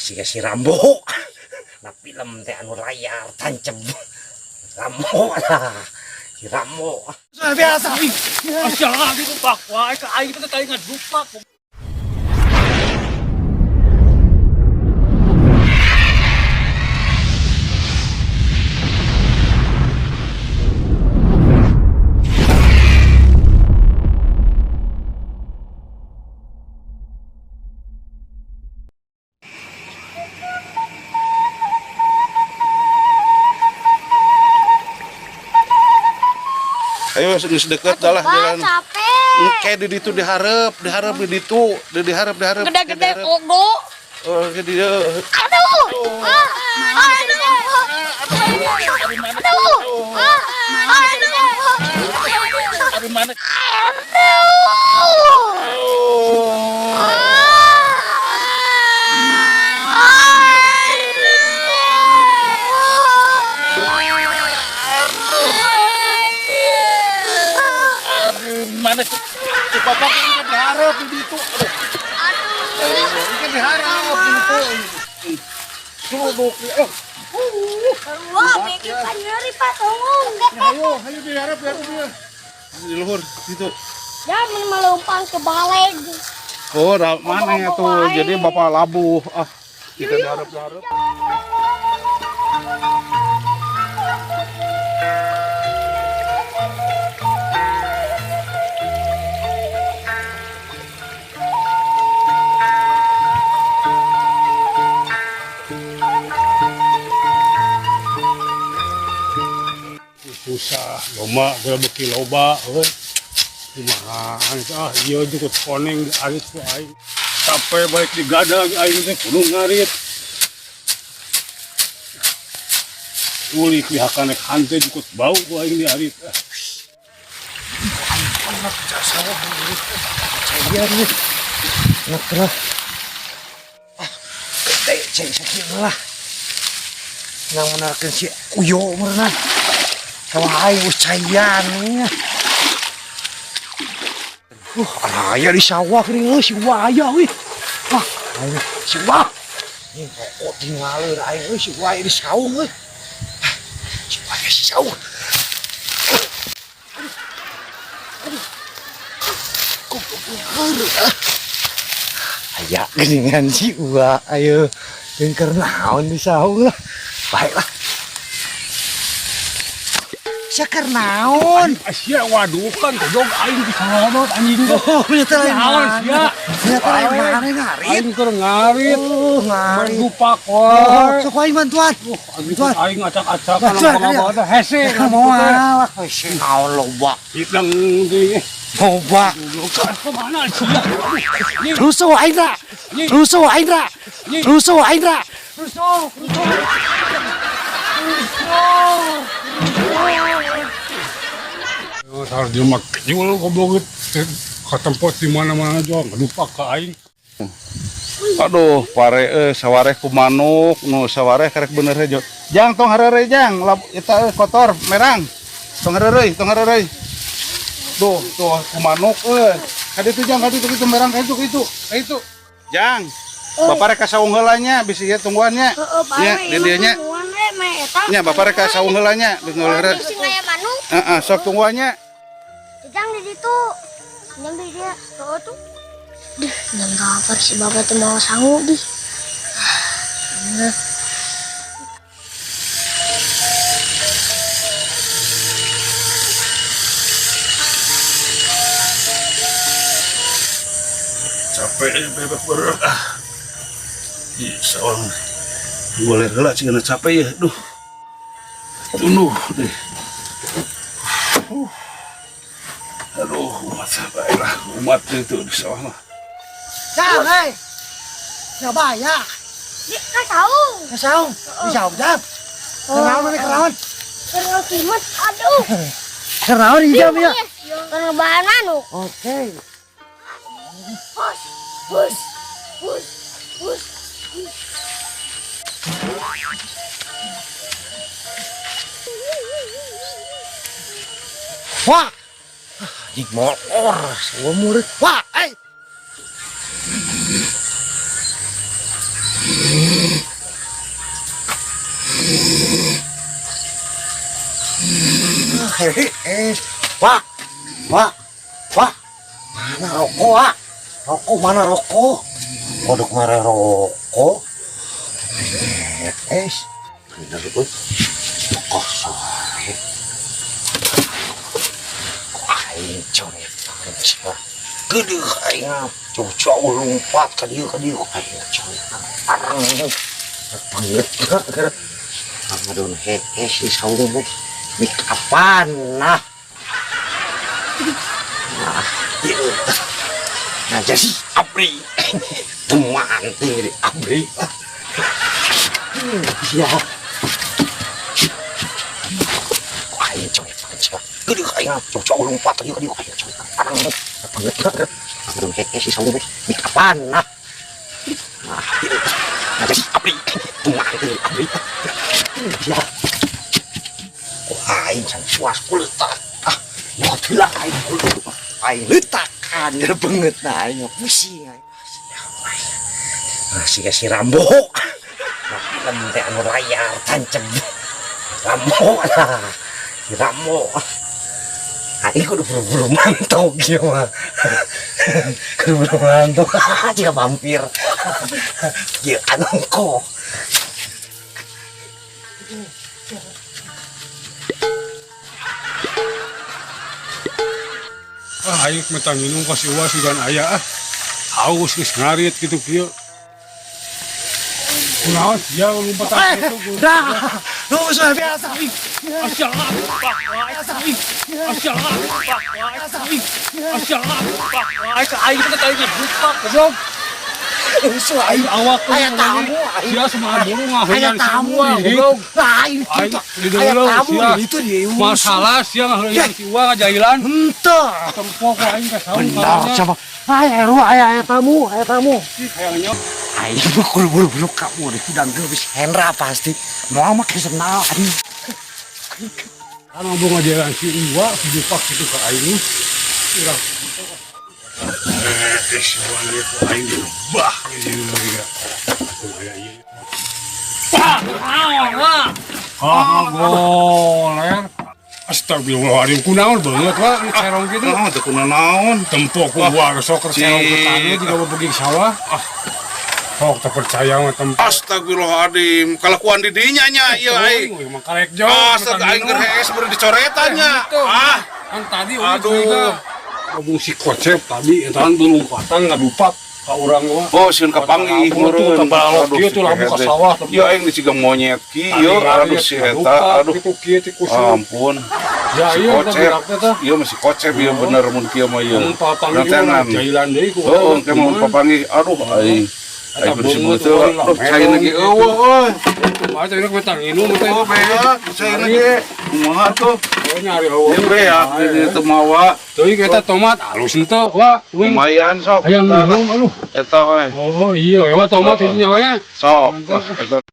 Si Rambo na film teh anu layar tancep Rambo lah si Rambo biasa Asya gitu pak, wah ke aing teh kayak ngadupak. Ayo sedekat dah lah jalan. Capek. Kayak di itu diharap di itu, diharap. Gede-gede ogo. Oh, jadi dia. Aduh. Dari mana? Mana sih? Si bapak ini kan diharap di itu. Aduh. Ini kan diharap di itu. Duduk. Wah, bikin nyeri Pak, tunggu. Ayo diharap dia. Di luhur situ. Ya, melumpang ke baleg. Oh, mana ya tuh? Jadi bapak labuh. Kita diharap. Susah, loma, kalau beki loba, kumaha, iya juga koneng arit ku aing, sampai baik digadang aing teh kudu ngarit, uli pihakan ek hante juga bau ku aing di arit. naklah gede cai sakit lah nang menarkan si Uyo merenang kawai ucayan nya aya di sawah geuning si waya we ayo si wah ini kok tinggalin aing si waya di saung we si waya si saung aya geuningan si Uwa ayo jeung keur naon di saung lah baiklah sakar naon Asia waduh kan kodong aing di salonot anjing nyata lain naon sia nyata lain mana ngarit aing keur ngarit ngarit dupak wae sok aing bantuan aing acak-acakan ngomong hese moal hese naon loba hitang di loba kemana sia rusuh aing ra Harus dia makan jual goblok ke tempat di mana-mana juga lupa ke aing. Aduh, pare sawareh ku manuk, nu sawareh karek bener hejo. Jang tong hareureui jang, eta kotor merang. Tong hareureui. Duh, tuh ku manuk Kadi itu jang, kadi itu merang itu. Jang. Bapak rek saung heula nya, bisi ieu tungguannya. Nya, di dieu nya. Nya, bapak rek saung heula nya, geus ngeuleureuh. Bisi ngaya manuk. Ah, Sok tungguannya. Jang di situ. Jang di dia. Tuh. Dan kabar si bapak tuh mau sanggup di. Capek bebek berat di sawang boleh heula cina capek ya duh deh aduh umat itu di sawah mah Jang, hei. Coba ya. Kasaung. Kasaung. Di saung jam. Kerawan. Karena kimat, aduh. Kerawan di jam ya. Karena bahan manuk. Oke. Bus. Wah. Anjing molor, semua murid. Wah, Pak, Pak, Pak, mana rokok, Pak? Rokok mana rokok? Kodok merah rokok. Bener tuh. Kosong. Aing coret panca. Gede aing coba lompat ka dieu aing coret parang. Panget gara amadon si saung mik apaan nah. Nah jadi abri teman ini abri ya aing coret panca gede aing coba lompat ka dieu aing coret parang. Amadon si saung mik apaan nah. Nah jadi abri teman ini abri ya. Aing can suas kuletak mau bilang aing letakan ya banget nah aing pusing aing masih si Rambo film teh anu layar tancep Rambo lah si Rambo aing kudu buru-buru mantau kieu mah kudu buru mantau jika vampir kieu anu ko. Ayo metang minum kasih uas dan ayah haus geus ngarit gitu kieu. Kunaon dia lompat itu. Dah, lu sudah biasa wi. Aing kita tadi buka goblok. Usul aing Awak aya tamu, dia semua burung aya ngahuyan tamu semua goblok. Aing di dalam itu dia. masalah sia ngahuyan si uang ngajailan. Henteu. Tempok aing ka saung Benar coba. Aya tamu. kayaknya Aing mah buru-buru kamu di kudang geus Hendra pasti. Mau mah kesenal aing. anu bunga jalan si uang si Dupak itu ka aing. Urang wangi itu aing bah gitu ya. Aku aya ieu. Goler. Astagfirullahaladzim, kunaon banget Pak, cerong gitu. Teu kuna naon. Tempok ku gua sok cerong petani juga berbagi sawah. Sok terpercaya mah tempok. Astagfirullahaladzim, kalakuan di dinya nya ieu aing. Emang karek jauh. Asal aing keur hees beureun dicoretannya. Kan tadi aduh. Ngomong si kocep tadi eta lompatan ngadupak ka urang mah. Oh, sieun kapanggih meureun. Kapal kieu tuh lampu ka sawah. Ya aing dicigang monyet kieu, aduh si eta, aduh. Itu kieu ti kusut. Ampun. Ya Si iya kocep. teh. Iya masih kocep ieu bener mun kieu mah ieu. Papanggih jailan deui ku. Oh, engke mau papanggih. Aduh aing. Aing kudu simeuteul. Aduh, caina ge eueuh euy. Mah teh betang inum teh. Oh, beak, caina ge. Kumaha tuh? Oh nyari eueuh. Ieu beak, ini teu mawa. Teuing eta tomat alus henteu, Wah. Lumayan sok. Hayang minum aduh. Eta we. Oh iya, ewa tomat ini nya we. Sok. Eta